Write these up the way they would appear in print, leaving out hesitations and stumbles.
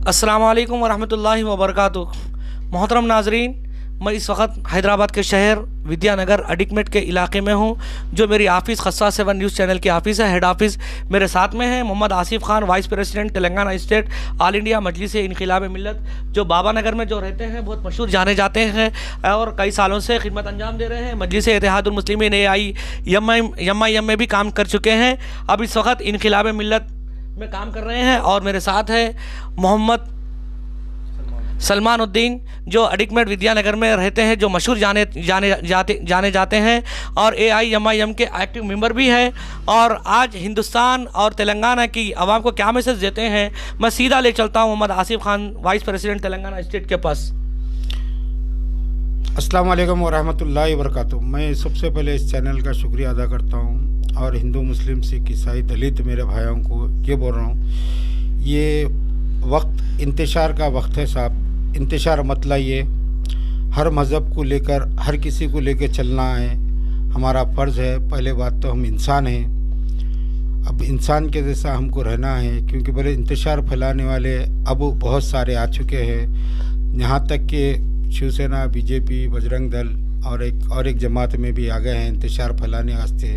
अस्सलाम वालेकुम वरहमतुल्लाहि वबरकातुहू। मोहतरम नाजरीन, मैं इस वक्त हैदराबाद के शहर विद्यानगर अडिकमेट के इलाके में हूँ, जो मेरी ऑफ़िस खस्सा 7 न्यूज़ चैनल की ऑफ़िस है। हेड ऑफ़िस मेरे साथ में है Mohammed Asif Khan, vice president Telangana state all India Majlis Inquilab Millat, जो बाबा नगर में जो रहते हैं, बहुत मशहूर जाने जाते हैं और कई सालों से खिदमत अंजाम दे रहे हैं। मजलिस इत्तेहादुल मुस्लिमीन AIMIM में भी काम कर चुके हैं। अब इस वक्त इनक़िलाब मिल्लत में काम कर रहे हैं और मेरे साथ है मोहम्मद सलमानुद्दीन, जो अडिकमेट विद्यानगर में रहते हैं, जो मशहूर जाने जाते हैं और AIMIM के एक्टिव मेंबर भी हैं। और आज हिंदुस्तान और तेलंगाना की आवाम को क्या मैसेज देते हैं, मैं सीधा ले चलता हूं Mohammed Asif Khan, vice president Telangana state के पास। अस्सलाम वालेकुम वरहमतुल्लाहि वबरकातुहू। मैं सबसे पहले इस चैनल का शुक्रिया अदा करता हूं और हिंदू मुस्लिम सिख ईसाई दलित मेरे भाइयों को ये बोल रहा हूं, ये वक्त इंतशार का वक्त है साहब। इंतशार मत लाइए, हर मज़हब को लेकर हर किसी को लेकर चलना है, हमारा फ़र्ज़ है। पहले बात तो हम इंसान हैं, अब इंसान के जैसा हमको रहना है, क्योंकि बड़े इंतशार फैलाने वाले अब बहुत सारे आ चुके हैं। यहाँ तक कि शिवसेना, BJP, बजरंग दल और एक जमात में भी आ गए हैं इंतशार फैलाने वास्ते।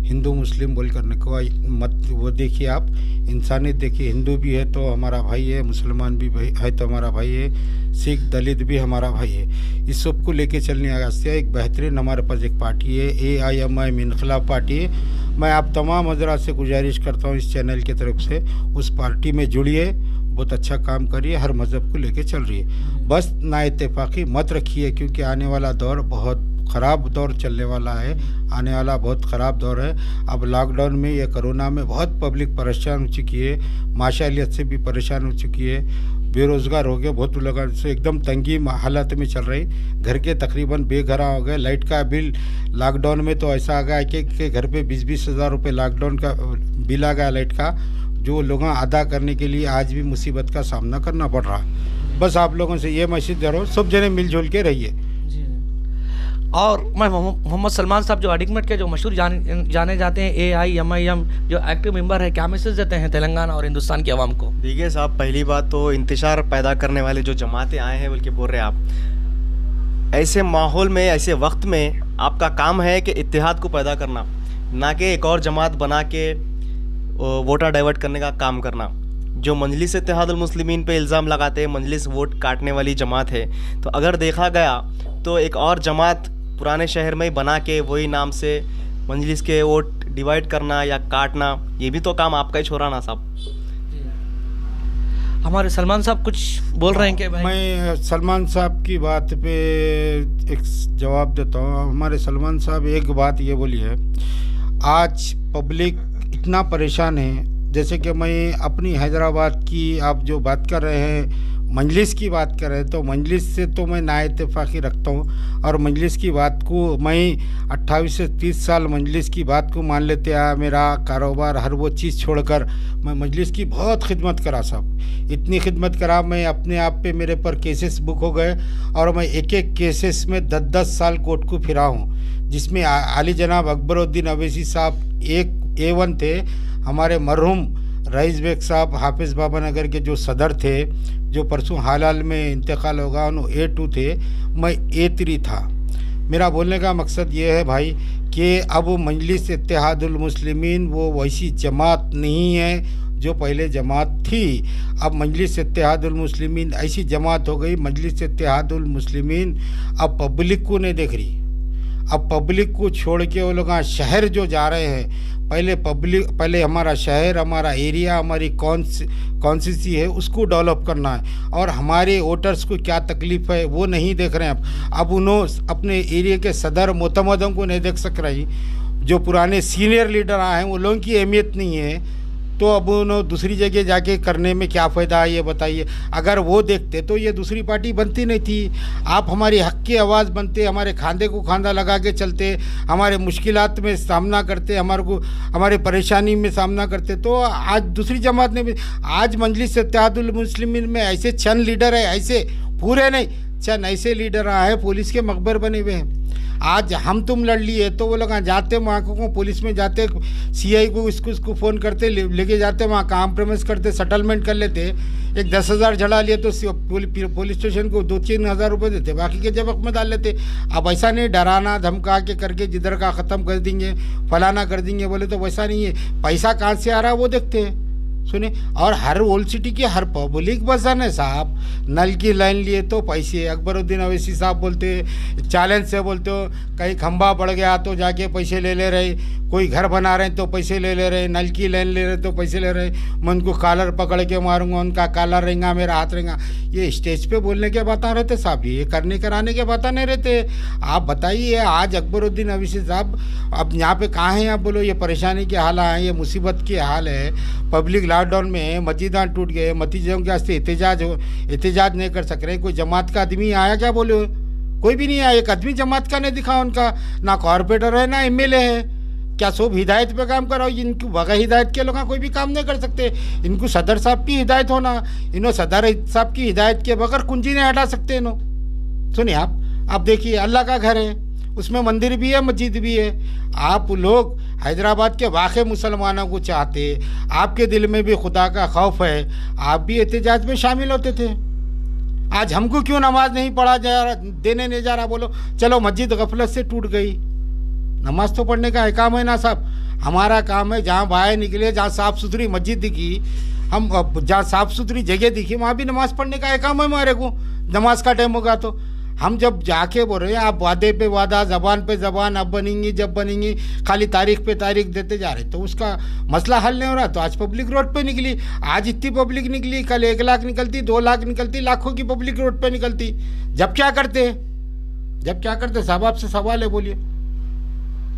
हिंदू मुस्लिम बोल करने को मत वो देखिए, आप इंसानियत देखिए। हिंदू भी है तो हमारा भाई है, मुसलमान भी है तो हमारा भाई है, सिख दलित भी हमारा भाई है। इस सब को लेके चलने वास्ते एक बेहतरीन हमारे पास एक पार्टी है, AIMIM इनक़िलाब पार्टी है। मैं आप तमाम हज़रात से गुजारिश करता हूँ इस चैनल की तरफ से उस पार्टी में जुड़िए, बहुत अच्छा काम करिए, हर मज़हब को लेके चल रही है। बस नाइत्तेफाकी मत रखिए, क्योंकि आने वाला दौर बहुत ख़राब दौर चलने वाला है, आने वाला बहुत ख़राब दौर है। अब लॉकडाउन में, ये कोरोना में बहुत पब्लिक परेशान हो चुकी है, माशाअल्लाह से भी परेशान हो चुकी है, बेरोज़गार हो गए, बहुत लोगों से एकदम तंगी हालत में चल रही। घर के तकरीबन बेघरा हो गए। लाइट का बिल लॉकडाउन में तो ऐसा आ गया कि घर पे 20-20 हज़ार रुपये लॉकडाउन का बिल आ गया लाइट का, जो लोग अदा करने के लिए आज भी मुसीबत का सामना करना पड़ रहा है। बस आप लोगों से ये मैसेज दे रहा हूँ, सब जने मिलजुल के रहिए। और मैं मोहम्मद सलमान साहब, जो अडिकमेट के जो मशहूर जाने जाते हैं, AIMIM जो एक्टिव मेंबर है, क्या मैसेज देते हैं तेलंगाना और हिंदुस्तान की आवाम को? देखिए साहब, पहली बात तो इंतशार पैदा करने वाले जो जमातें आए हैं बल्कि बोल रहे हैं आप, ऐसे माहौल में, ऐसे वक्त में आपका काम है कि इत्तेहाद को पैदा करना, ना कि एक और जमात बना के वोटर डाइवर्ट करने का काम करना। जो मजलिस इत्तेहादुल मुस्लिमीन पे इल्ज़ाम लगाते हैं मजलिस वोट काटने वाली जमात है, तो अगर देखा गया तो एक और जमात पुराने शहर में ही बना के वही नाम से मजलिस के वोट डिवाइड करना या काटना, ये भी तो काम आपका ही छोड़ा ना साहब। हमारे सलमान साहब कुछ बोल रहे हैं कि भाई? मैं सलमान साहब की बात पे एक जवाब देता हूँ। हमारे सलमान साहब एक बात ये बोली है, आज पब्लिक इतना परेशान है, जैसे कि मैं अपनी हैदराबाद की, आप जो बात कर रहे हैं मजलिस की बात कर रहे हैं, तो मजलिस से तो मैं नाइत्तेफाकी रखता हूँ और मजलिस की बात को मैं 28 से 30 साल मजलिस की बात को मान लेते हैं। मेरा कारोबार हर वो चीज़ छोड़कर मैं मजलिस की बहुत खिदमत करा साहब, इतनी खिदमत करा, मैं अपने आप पे मेरे पर केसेस बुक हो गए और मैं एक एक केसेस में 10-10 साल कोर्ट को फिरा हूँ, जिसमें आली जनाब अकबरुद्दीन अवैसी साहब एक A1 थे, हमारे मरहूम रईस बेग साहब हाफिज़ बाबा नगर के जो सदर थे, जो परसों हाल में इंतकाल होगा, उन्होंने A2 थे, मैं A3 था। मेरा बोलने का मकसद ये है भाई कि अब मजलिस इत्तेहादुल मुस्लिमीन वो वैसी जमात नहीं है जो पहले जमात थी। अब मजलिस इत्तेहादुल मुस्लिमीन ऐसी जमात हो गई, मजलिस इत्तेहादुल मुस्लिमीन अब पब्लिक को नहीं देख रही। अब पब्लिक को छोड़ के वो लोग शहर जो जा रहे हैं, पहले हमारा शहर, हमारा एरिया, हमारी कॉन्स्टिट्यूंसी है, उसको डेवलप करना है और हमारे वोटर्स को क्या तकलीफ़ है वो नहीं देख रहे हैं। अब उन्होंने अपने एरिया के सदर मोतमदों को नहीं देख सक रही, जो पुराने सीनियर लीडर आए हैं वो लोगों की अहमियत नहीं है, तो अब उन्होंने दूसरी जगह जाके करने में क्या फ़ायदा है ये बताइए। अगर वो देखते तो ये दूसरी पार्टी बनती नहीं थी। आप हमारी हक की आवाज़ बनते, हमारे खांधे को खांधा लगा के चलते, हमारे मुश्किलात में सामना करते, हमारे परेशानी में सामना करते, तो आज दूसरी जमात ने भी, आज मजलिस इत्तेहादुल मुस्लिमीन में ऐसे चंद लीडर है, ऐसे पूरे नहीं, चंद ऐसे लीडर आए हैं पुलिस के मकबर बने हुए हैं। आज हम तुम लड़ लिए तो वो लोग जाते वहाँ को पुलिस में जाते, सीआई को इसको फ़ोन करते, लेके जाते वहाँ कॉम्प्रोमाइज़ करते, सेटलमेंट कर लेते। एक 10,000 झड़ा लिए तो पुलिस स्टेशन को 2-3 हज़ार रुपये देते, बाकी के जबक में डाल लेते। अब ऐसा नहीं डराना धमका के करके जिधर का ख़त्म कर देंगे फलाना कर देंगे बोले तो वैसा नहीं है। पैसा कहाँ से आ रहा है वो देखते हैं। सुने, और हर ओल्ड सिटी की हर पब्लिक बसन है साहब। नल की लाइन लिए तो पैसे, अकबरुद्दीन अवैसी साहब बोलते चैलेंज से बोलते हो, कहीं खंबा पड़ गया तो जाके पैसे ले रहे, कोई घर बना रहे हैं तो पैसे ले रहे, नल की लाइन ले रहे तो पैसे ले रहे। मैं उनको कॉलर पकड़ के मारूंगा, उनका कॉलर रहेगा, मेरा हाथ रहेगा। ये स्टेज पे बोलने के बात रहते साहब, ये करने कराने के बात नहीं रहते। आप बताइए आज अकबरुद्दीन अवैसी साहब अब यहाँ पे कहाँ हैं? आप बोलो ये परेशानी के हाल है, ये मुसीबत के हाल है। पब्लिक लॉकडाउन में मस्जिदां टूट गए, मस्जिदों के वास्ते एहतजाज नहीं कर सक रहे। कोई जमात का आदमी आया क्या? बोलो कोई भी नहीं आया, एक आदमी जमात का नहीं दिखा उनका, ना कॉर्पोरेटर है ना एमएलए है। क्या सब हिदायत पे काम कराओ? इनकी बगैर हिदायत के लोग कोई भी काम नहीं कर सकते। इनको सदर साहब की हिदायत होना, इन्हों सदर साहब की हिदायत के बगैर कुंजी नहीं हटा सकते इन्हों। सुनिए आप देखिए अल्लाह का घर है, उसमें मंदिर भी है मस्जिद भी है। आप लोग हैदराबाद के वाक़ई मुसलमानों को चाहते, आपके दिल में भी खुदा का खौफ है, आप भी एहतजाज में शामिल होते थे। आज हमको क्यों नमाज नहीं पढ़ा देने नहीं जा रहा? बोलो चलो मस्जिद गफलत से टूट गई, नमाज तो पढ़ने का काम है ना साहब। हमारा काम है जहाँ बाहर निकले, जहाँ साफ़ सुथरी मस्जिद दिखी, हम जहाँ साफ़ सुथरी जगह दिखी वहाँ भी नमाज़ पढ़ने का काम है हमारे को। नमाज का टाइम होगा तो हम जब जाके बोल रहे हैं, आप वादे पे वादा ज़बान पे ज़बान, अब बनेंगी जब बनेंगी, खाली तारीख पे तारीख देते जा रहे, तो उसका मसला हल नहीं हो रहा। तो आज पब्लिक रोड पे निकली, आज इतनी पब्लिक निकली, कल 1 लाख निकलती, 2 लाख निकलती, लाखों की पब्लिक रोड पे निकलती। जब क्या करते साहब? आपसे सवाल है, बोलिए।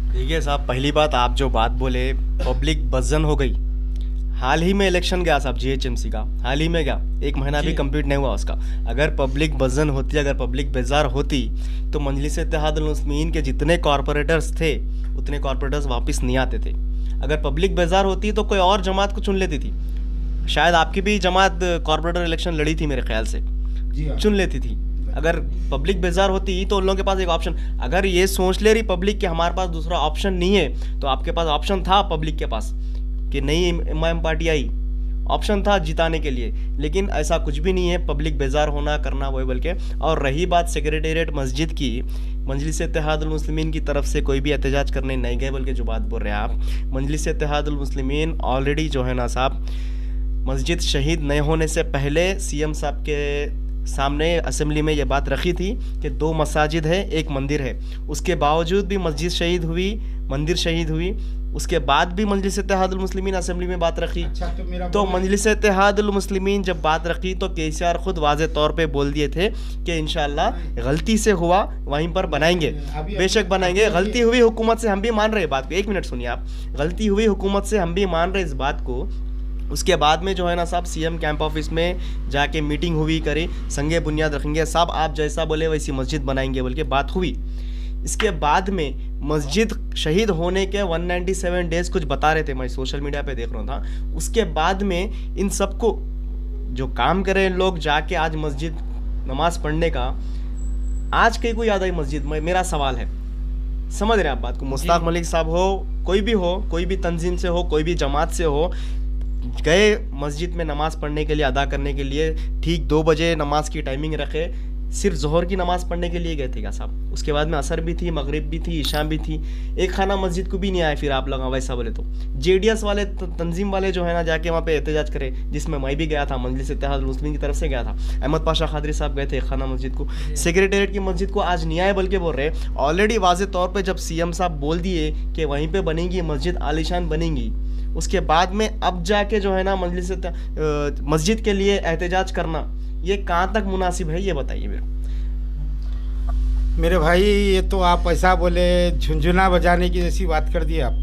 देखिए साहब, पहली बात आप जो बात बोले पब्लिक बजन हो गई। हाल ही में इलेक्शन गया साहब जीएचएमसी का, हाल ही में गया, 1 महीना भी कंप्लीट नहीं हुआ उसका। अगर पब्लिक बजन होती, अगर पब्लिक बेजार होती तो मजलिस इत्तेहादुल मुस्लिमीन के जितने कॉरपोरेटर्स थे उतने कॉरपोरेटर्स वापस नहीं आते थे। अगर पब्लिक बेजार होती तो कोई और जमात को चुन लेती थी। शायद आपकी भी जमात कॉरपोरेटर इलेक्शन लड़ी थी मेरे ख्याल से, चुन लेती थी। अगर पब्लिक बेजार होती तो उन लोगों के पास एक ऑप्शन, अगर ये सोच ले रही पब्लिक कि हमारे पास दूसरा ऑप्शन नहीं है, तो आपके पास ऑप्शन था पब्लिक के पास कि नई एमआईएम पार्टी आई, ऑप्शन था जिताने के लिए। लेकिन ऐसा कुछ भी नहीं है, पब्लिक बेजार होना करना वो बल्कि। और रही बात सेक्रेटेरिएट मस्जिद की, मजलिस इत्तेहादुल मुस्लिमीन की तरफ से कोई भी एहतजाज करने नहीं गए, बल्कि जो बात बोल रहे हैं आप, मजलिस इत्तेहादुल मुस्लिमीन ऑलरेडी जो है ना साहब, मस्जिद शहीद नहीं होने से पहले सीएम साहब के सामने असेंबली में ये बात रखी थी कि 2 मसाजिद है, 1 मंदिर है। उसके बावजूद भी मस्जिद शहीद हुई, मंदिर शहीद हुई, उसके बाद भी मजलिस इत्तेहादुल मुस्लिमीन असेंबली में बात रखी। तो मजलिस इत्तेहादुल मुस्लिमीन जब बात रखी तो केसीआर खुद वाज़े तौर पे बोल दिए थे कि इंशाअल्लाह गलती से हुआ वहीं पर बनाएंगे, बेशक बनाएंगे। गलती हुई हुकूमत से, हम भी मान रहे बात को, 1 मिनट सुनिए आप, गलती हुई हुकूमत से हम भी मान रहे इस बात को। उसके बाद में जो है ना साहब सीएम कैंप ऑफिस में जाके मीटिंग हुई, करी, संगे बुनियाद रखेंगे साहब, आप जैसा बोले वैसी मस्जिद बनाएंगे बोल के बात हुई। इसके बाद में मस्जिद शहीद होने के 197 डेज़ कुछ बता रहे थे, मैं सोशल मीडिया पे देख रहा था। उसके बाद में इन सबको जो काम करे लोग जाके आज मस्जिद नमाज पढ़ने का, आज कहीं को याद आई मस्जिद? मेरा सवाल है, समझ रहे हैं आप बात को? मुश्ताक मलिक साहब हो, कोई भी हो, कोई भी तंजीम से हो, कोई भी जमात से हो, गए मस्जिद में नमाज़ पढ़ने के लिए, अदा करने के लिए, ठीक 2 बजे नमाज की टाइमिंग रखे, सिर्फ जोहर की नमाज़ पढ़ने के लिए गए थे क्या साहब? उसके बाद में असर भी थी, मगरिब भी थी, इशा भी थी, एक खाना मस्जिद को भी नहीं आया। फिर आप लोग वैसा बोले तो जेडीएस वाले तंजीम वाले जो है ना जाके वहाँ पे एहतजाज करे, जिसमें मैं भी गया था, मजलिस इत्तेहादुल मुस्लिमीन की तरफ से गया था, अहमद पाशा खादरी साहब गए थे खाना मस्जिद को। सेक्रेटेरिएट की मस्जिद को आज नहीं आए, बल्कि बोल रहे ऑलरेडी वाज़े तौर पर जब सीएम साहब बोल दिए कि वहीं पर बनेगी मस्जिद, आलीशान बनेगी, उसके बाद में अब जाके जो है ना मस्जिद के लिए एहतजाज करना, ये कहाँ तक मुनासिब है, ये बताइए मेरे भाई। ये तो आप ऐसा बोले झुंझुना बजाने की जैसी बात कर दी आप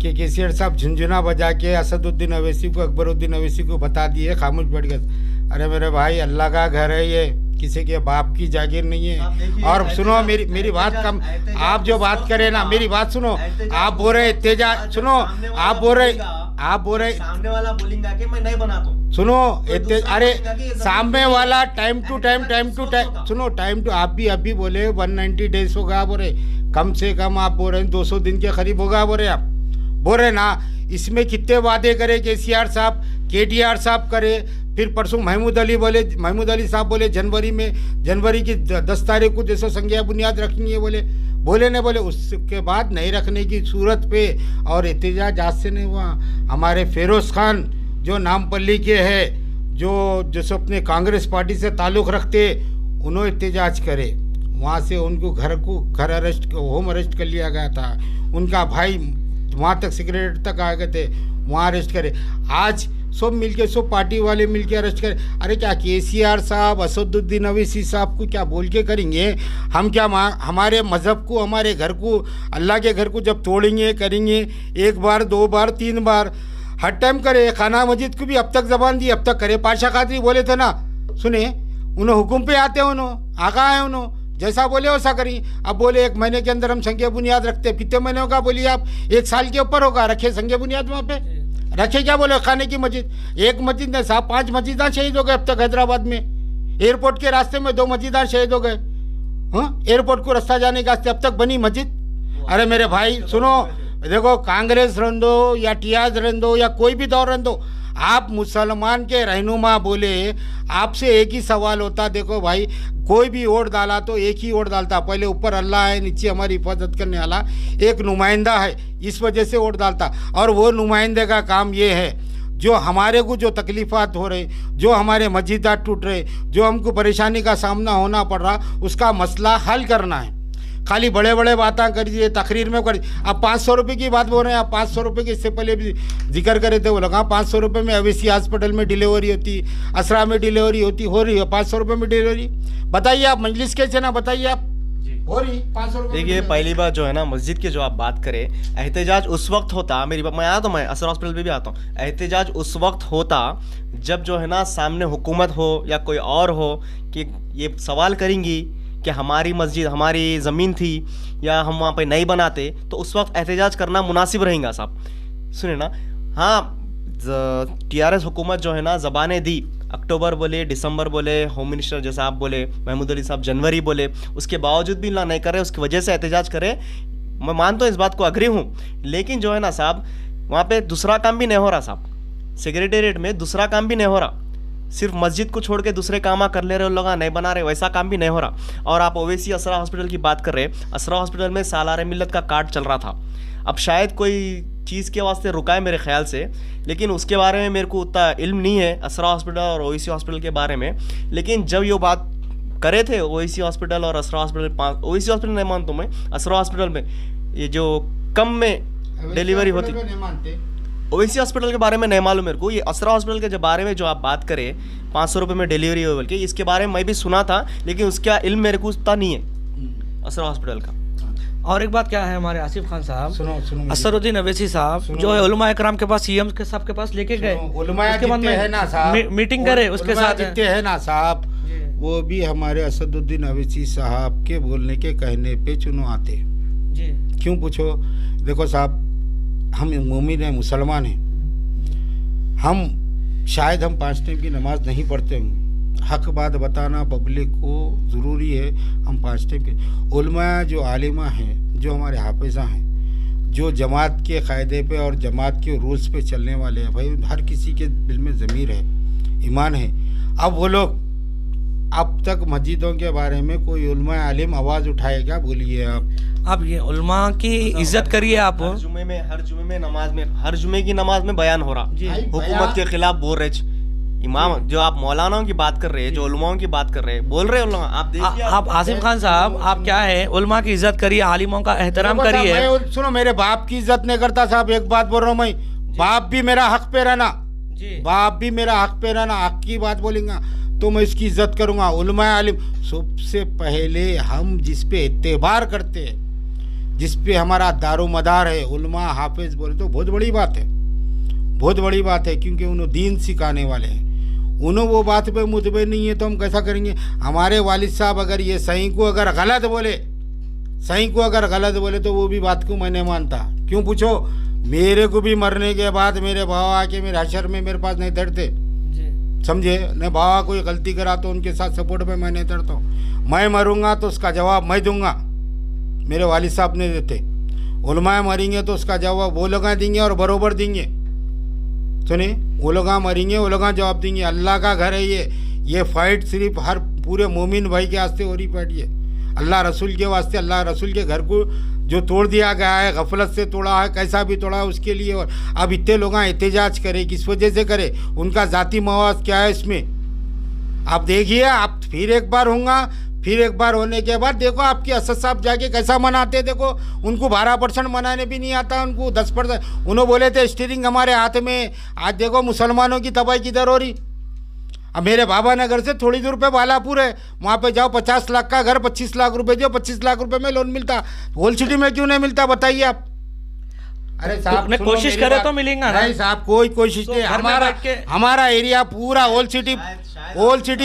कि केसीआर साहब झुंझुना बजा के असदुद्दीन अवैसी को, अकबरुद्दीन अवैसी को बता दिए, खामोश बैठ गए। अरे मेरे भाई, अल्लाह का घर है ये, किसी के बाप की जागीर नहीं है। और सुनो मेरी बात कम, आप जो बात करें ना, मेरी बात सुनो। आप बोल रहे एहतजाज, सुनो, आप बोल रहे आप बोल रहे सामने वाला बोलेगा कि मैं नहीं बनाता हूँ। सुनो कोई दूसरा अरे बोलेगा कि ये जमीन सामने मेरी वाला है। टाइम टू मैं टाइम सोचता था। सुनो टाइम टू आप भी बोले 190 डेज होगा बोल रहे, कम से कम आप बोल रहे हैं 200 दिन के करीब होगा बोल रहे आप, बोल रहे ना। इसमें कितने वादे करे केसीआर साहब, केटीआर साहब करे, फिर परसों महमूद अली साहब बोले जनवरी की 10 तारीख को जैसे संज्ञा बुनियाद रखेंगे बोले नहीं बोले, उसके बाद नहीं रखने की सूरत पे और एहतजाज आज से नहीं हुआ। हमारे फिरोज़ खान जो नामपल्ली के हैं, जो जैसे अपने कांग्रेस पार्टी से ताल्लुक़ रखते, उन्होंने एहतजाज करे, वहाँ से उनको होम अरेस्ट कर लिया गया था। उनका भाई वहाँ तक सेक्रेटरी तक आ गए थे, वहाँ अरेस्ट करे। आज सब मिलके सब पार्टी वाले मिलके अरेस्ट करे। अरे क्या केसीआर साहब, असदुद्दीन अवैसी साहब को क्या बोल के करेंगे? हम क्या हमारे मज़हब को, हमारे घर को, अल्लाह के घर को जब तोड़ेंगे करेंगे 1 बार 2 बार 3 बार हर टाइम करे। खाना मस्जिद को भी अब तक ज़बान दी, अब तक करे। पाशा खातरी बोले थे ना, सुने उन्हें हुक्म पे आते, उन्होंने आगा है, उन्होंने जैसा बोले वैसा करी। अब बोले 1 महीने के अंदर हम संज्ञा बुनियाद रखते हैं। कितने महीने होगा बोलिए आप? 1 साल के ऊपर होगा। रखे संज्ञा बुनियाद वहाँ पे रखे, क्या बोले खाने की मस्जिद? 1 मस्जिद ने साहब 5 मस्जिदार शहीद हो गए अब तक हैदराबाद में। एयरपोर्ट के रास्ते में 2 मस्जिदार शहीद हो गए। हाँ, एयरपोर्ट को रास्ता जाने के रास्ते अब तक बनी मस्जिद। अरे मेरे भाई सुनो, देखो कांग्रेस रहने दो या टीआर रहने दो या कोई भी दौर रहने दो, आप मुसलमान के रहनुमा बोले, आपसे एक ही सवाल होता। देखो भाई, कोई भी वोट डाला तो एक ही वोट डालता, पहले ऊपर अल्लाह है, नीचे हमारी हिफाजत करने वाला एक नुमाइंदा है, इस वजह से वोट डालता। और वो नुमाइंदे का काम ये है, जो हमारे को जो तकलीफ़ात हो रहे, जो हमारे मस्जिदात टूट रहे, जो हमको परेशानी का सामना होना पड़ रहा, उसका मसला हल करना है। खाली बड़े बड़े बातें करिए, तकरीर में करिए। अब 500 रुपये की बात बोल रहे हैं आप, 500 रुपये की इससे पहले भी जिक्र करे थे वो लोग। हाँ, 500 रुपये में अवैसी हॉस्पिटल में डिलीवरी होती, असरा में डिलीवरी होती, हो रही है 500 रुपये में डिलीवरी। बताइए आप, मजलिस कैसे ना बताइए आप, हो रही 500 रुपये। देखिए पहली बात जो है ना, मस्जिद के जो आप बात करें, एहतजाज उस वक्त होता, मेरी बात मैं आता हूँ, मैं असर हॉस्पिटल पे भी आता हूँ। एहतजाज उस वक्त होता जब जो है ना सामने हुकूमत हो या कोई और हो कि ये सवाल करेंगी कि हमारी मस्जिद हमारी ज़मीन थी या हम वहाँ पे नहीं बनाते, तो उस वक्त एहतजाज करना मुनासिब रहेगा साहब। सुने ना, हाँ टीआरएस हुकूमत जो है ना ज़बानें दी, अक्टूबर बोले, दिसंबर बोले, होम मिनिस्टर जैसा आप बोले, महमूद अली साहब जनवरी बोले, उसके बावजूद भी ना नहीं कर रहे, उसकी वजह से एहतजाज करें। मैं मानता हूँ, इस बात को अग्री हूँ, लेकिन जो है ना साहब, वहाँ पे दूसरा काम भी नहीं हो रहा साहब। सेक्रेटेरिएट में दूसरा काम भी नहीं हो रहा, सिर्फ मस्जिद को छोड़ के दूसरे काम कर ले रहे हो लोग, नहीं बना रहे, वैसा काम भी नहीं हो रहा। और आप ओवैसी असरा हॉस्पिटल की बात कर रहे हैं, असरा हॉस्पिटल में सालार मिल्लत का कार्ड चल रहा था। अब शायद कोई चीज़ के वास्ते रुका है मेरे ख्याल से, लेकिन उसके बारे में मेरे को उतना इल्म नहीं है असरा हॉस्पिटल और ओवैसी हॉस्पिटल के बारे में। लेकिन जब ये बात करे थे ओवैसी हॉस्पिटल और असरा हॉस्पिटल, ओवैसी हॉस्पिटल नहीं मानता मैं, असरा हॉस्पिटल में ये जो कम में डिलीवरी होती, ओवैसी हॉस्पिटल के बारे में नहीं मालूम मेरे को। ये असरा हॉस्पिटल के जो बारे में जो आप बात करें 500 रुपये में डिलीवरी हो, बल्कि इसके बारे में मैं भी सुना था, लेकिन उसका इल्म मेरे को उतना नहीं है असरा हॉस्पिटल का। और एक बात क्या है, हमारे आसिफ खान साहब, सुनो असरुद्दीन अवैसी साहब जो है उलमा इकराम के पास, सीएम के साहब के पास लेके गए, उसके बाद में है ना साहब, मीटिंग करे उसके साथ है ना साहब, वो भी हमारे असदुद्दीन अवैसी साहब के बोलने के कहने पे चुनो आते जी। क्यों पूछो? देखो साहब, हम मोमिन हैं, मुसलमान हैं, हम शायद हम 5 टाइम की नमाज नहीं पढ़ते होंगे, हक बात बताना पब्लिक को ज़रूरी है। हम 5 टाइम के उलमा जो आलिमा हैं, जो हमारे हाफिज़ा हैं, जो जमात के क़ायदे पे और जमात के रूल्स पे चलने वाले हैं, भाई हर किसी के दिल में ज़मीर है, ईमान है। अब वो लोग अब तक मस्जिदों के बारे में कोई उलमा आलिम आवाज़ उठाए क्या? बोलिए आप ये उलमा की इज्जत करिए आप। हर जुमे में नमाज में, हर जुमे की नमाज में बयान हो रहा, हुकूमत के खिलाफ बोल रहे इमाम, जो आप मौलानाओं की बात कर रहे हैं, जो उलमाओं की बात कर रहे हैं, बोल रहे उलमा। आप देखिए, आप आसिफ खान साहब, आप क्या है, उलमा की इज्जत करिए, आलिमों का एहतराम करिए। सुनो, मेरे बाप की इज्जत नहीं करता साहब, एक बात बोल रहा हूँ मैं, बाप भी मेरा हक पे रहना, बाप भी मेरा हक पे रहना, हक की बात बोलेंगा तो मैं इसकी इज्जत करूँगा। उलमा आलिम सबसे पहले हम जिस पे एतबार करते हैं, जिस पे हमारा दारो मदार है, उलमा हाफिज बोले तो बहुत बड़ी बात है, बहुत बड़ी बात है, क्योंकि उन्होंने दीन सिखाने वाले हैं। उन्होंने वो बात पे मुतबे नहीं है तो हम कैसा करेंगे? हमारे वालिद साहब अगर ये सही को अगर गलत बोले, सही को अगर गलत बोले तो वो भी बात को मैं नहीं मानता। क्यों पूछो? मेरे को भी मरने के बाद मेरे बाबा आके मेरे हशर में मेरे पास नहीं धरते, समझे न। बाबा कोई गलती करा तो उनके साथ सपोर्ट में मैं नहीं धरता हूँ। मैं मरूंगा तो उसका जवाब मैं दूंगा, मेरे वालिद साहब ने देते। उलमाए मरेंगे तो उसका जवाब वो लोग देंगे और बरोबर देंगे। सुनिए, वो लोग मरेंगे, वो लोग जवाब देंगे। अल्लाह का घर है ये फाइट सिर्फ हर पूरे मोमिन भाई के वास्ते हो रही फाइट। ये अल्लाह रसूल के वास्ते, अल्लाह रसूल के घर को जो तोड़ दिया गया है, गफलत से तोड़ा है, कैसा भी तोड़ा है उसके लिए। और अब इतने लोग एहतजाज करे, किस वजह से करे, उनका ज़ाती मवाद क्या है इसमें। आप देखिए, आप फिर एक बार होगा, फिर एक बार होने के बाद देखो आपके असद साहब जाके कैसा मनाते। देखो उनको 12% मनाने भी नहीं आता, उनको 10%। उन्होंने बोले थे स्टीयरिंग हमारे हाथ में। आज देखो मुसलमानों की तबाही किधर हो रही। अब मेरे बाबा नगर से थोड़ी दूर पे बालापुर है, वहाँ पे जाओ 50 लाख का घर 25 लाख रुपए जो 25 लाख रुपए में लोन मिलता। होल सिटी में क्यों नहीं मिलता बताइए आप। अरे साहब तो कोशिश करे तो मिलेगा ना। नहीं साहब, कोई कोशिश नहीं। हमारा एरिया पूरा ओल्ड सिटी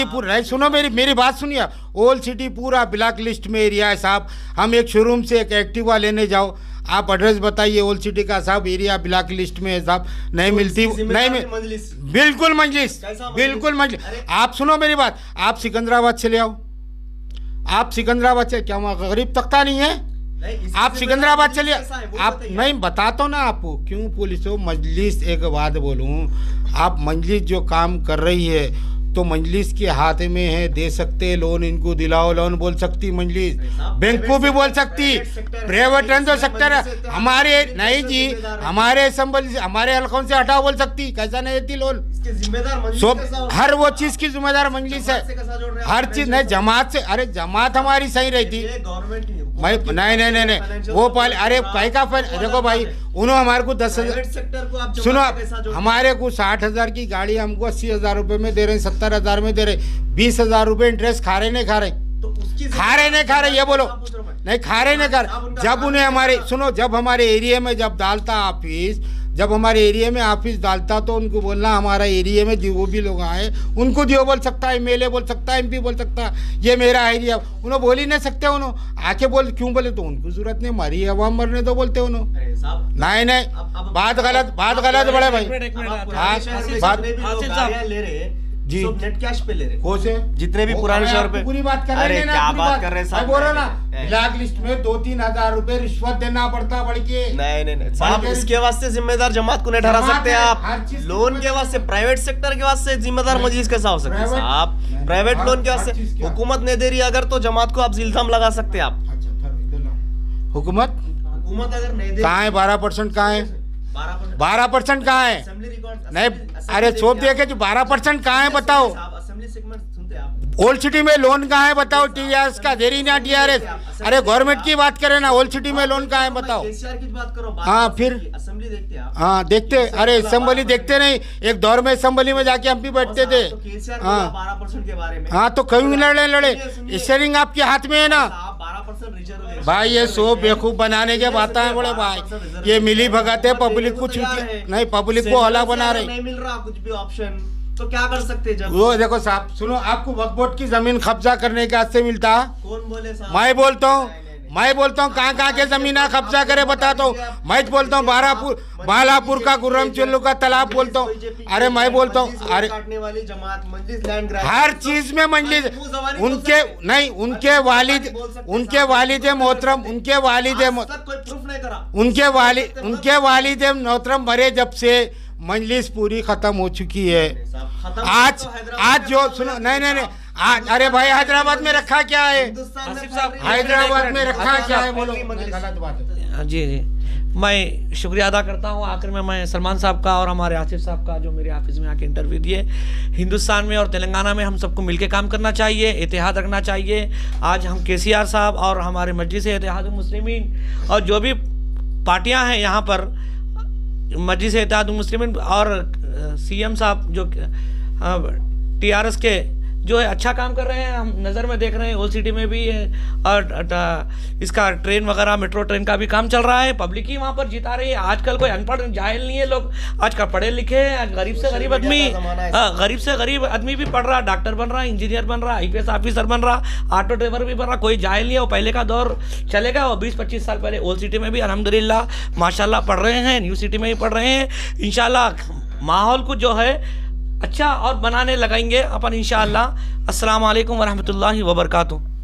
पूरा नहीं, सुनो मेरी बात सुनिए। ओल्ड सिटी पूरा ब्लैक लिस्ट में एरिया है साहब। हम एक शोरूम से एक एक्टिवा लेने जाओ, आप एड्रेस बताइए ओल्ड सिटी का साहब, एरिया ब्लैक लिस्ट में है साहब, नहीं मिलती। नहीं बिल्कुल मजलिस, बिल्कुल मजलिस। आप सुनो मेरी बात, आप सिकंदराबाद से ले आओ, आप सिकंदराबाद से, क्या वहाँ गरीब तख्ता नहीं है? आप सिकंदराबाद चलिए। आप नहीं बताता हूँ ना आपको क्यों पुलिस हो। मजलिस, एक बात बोलूँ, आप मजलिस जो काम कर रही है तो मजलिस के हाथ में है, दे सकते लोन, इनको दिलाओ लोन बोल सकती मजलिस, बैंक को भी बोल सकती, प्राइवेट रन तो सेक्टर हमारे नहीं जी, हमारे संबल हमारे हल्कों से हटाओ बोल सकती, कैसा नहीं देती लोन। हर वो चीज की जिम्मेदार मजलिस है, हर चीज। नहीं जमात से, अरे जमात हमारी सही रहती। भाई नहीं वो पहले, अरे कहीं का देखो भाई, उन्होंने हमारे को 10,000 सुनो, हमारे को 60,000 की गाड़ी हमको 80,000 रुपए में दे रहे हैं, 70,000 में दे रहे, 20,000 रुपए इंटरेस्ट खा रहे नहीं खा रहे, खा रहे ये बोलो नहीं, खा रहे नहीं खा रहे। जब उन्हें हमारे सुनो, जब हमारे एरिया में जब डालता ऑफिस, जब हमारे एरिया में ऑफिस डालता तो उनको बोलना हमारा एरिया में जो भी लोग आए उनको जो बोल सकता है, एमएलए बोल सकता है, एमपी बोल सकता है, ये मेरा एरिया। उन्होंने बोल ही नहीं सकते, उन्होंने आके बोल क्यों बोले, तो उनको जरूरत नहीं, हमारी आवाम मरने तो बोलते उन्होंने। नहीं बात गलत बड़े भाई, बात जी नेट कैश पे ले रहे कौन से जितने भी पुराने शहर पे पूरी बात कर रहे हैं। क्या बात कर रहे हैं साहब, बोल रहा ना ब्लैक लिस्ट में 2-3 हजार रुपए रिश्वत देना पड़ता बढ़ के। नहीं साहब, इसके वास्ते जिम्मेदार जमात को नहीं ठहरा सकते आप। लोन के वास्ते प्राइवेट सेक्टर के वास्ते जिम्मेदार मजलिस कैसा हो सकता है साहब? प्राइवेट लोन के वास्ते हुकूमत नहीं दे रही अगर, तो जमात को आप इल्जाम लगा सकते हैं आप। हुकूमत अगर नहीं दे, कहाँ है 12% कहाँ है? 12% कहाँ है? नहीं अरे सोच दिया कि 12% कहाँ है बताओ। ओल्ड सिटी में लोन कहाँ है बताओ? टीआरएस का देरी ना टीआरएस। अरे गवर्नमेंट की बात करें ना, ओल्ड सिटी में लोन कहाँ है बताओ? हाँ फिर हाँ देखते, अरे असेंबली देखते नहीं, एक दौर में असेंबली में जाके एमपी बैठते थे। हाँ तो कहीं लड़े स्टीयरिंग आपके हाथ में है ना भाई। ये सो बेवकूफ बनाने के बात है बड़े भाई, ये मिली भगत है, पब्लिक को नहीं, पब्लिक को हला बना रहे। नहीं मिल रहा कुछ भी ऑप्शन, तो क्या कर सकते हैं? जब वो देखो साहब सुनो, आपको वक्फ बोर्ड की जमीन कब्जा करने के हाथ से मिलता? कौन बोले साहब? मैं बोलता हूँ कहाँ के जमीन कब्जा करे बताता हूँ। मैं बोलता हूँ बालापुर का गुर्रम चुल्लू का तालाब बोलता हूँ। अरे मैं बोलता हूँ, अरे हर चीज में मजलिस उनके नहीं, उनके वालिद मोहतरम, उनके वालिद मोहतरम मरे जब से मजलिस पूरी खत्म हो चुकी है। आज जो सुनो, नहीं आज, अरे भाई हैदराबाद में रखा क्या है? हैदराबाद में रखा क्या है बोलो? गलत बात है। जी मैं शुक्रिया अदा करता हूँ। आखिर में मैं सलमान साहब का और हमारे आसिफ साहब का जो मेरे ऑफिस में आके इंटरव्यू दिए। हिंदुस्तान में और तेलंगाना में हम सबको मिलकर काम करना चाहिए, इत्तेहाद रखना चाहिए। आज हम केसीआर साहब और हमारे मजलिस इत्तेहादुल मुस्लिमीन और जो भी पार्टियां हैं यहाँ पर, मजलिस इत्तेहादुल मुस्लिमीन और सीएम साहब जो टीआरएस के जो है अच्छा काम कर रहे हैं, हम नज़र में देख रहे हैं। ओल्ड सिटी में भी और इसका ट्रेन वगैरह मेट्रो ट्रेन का भी काम चल रहा है, पब्लिक ही वहाँ पर जिता रही है। आजकल कोई अनपढ़ जाहिल नहीं है लोग, आजकल पढ़े लिखे हैं। गरीब से गरीब आदमी, गरीब से गरीब आदमी भी पढ़ रहा, डॉक्टर बन रहा, इंजीनियर बन रहा, IPS ऑफिसर बन रहा, ऑटो ड्राइवर भी बन रहा। कोई जाहिल नहीं है। वो पहले का दौर चलेगा, वो 20-25 साल पहले ओल्ड सिटी में भी अल्हम्दुलिल्लाह माशाल्लाह पढ़ रहे हैं, न्यू सिटी में भी पढ़ रहे हैं। इंशाल्लाह माहौल को जो है अच्छा और बनाने लगाएंगे अपन इंशाअल्लाह। अस्सलाम वालेकुम वरहमतुल्लाहि वबरकातुहू।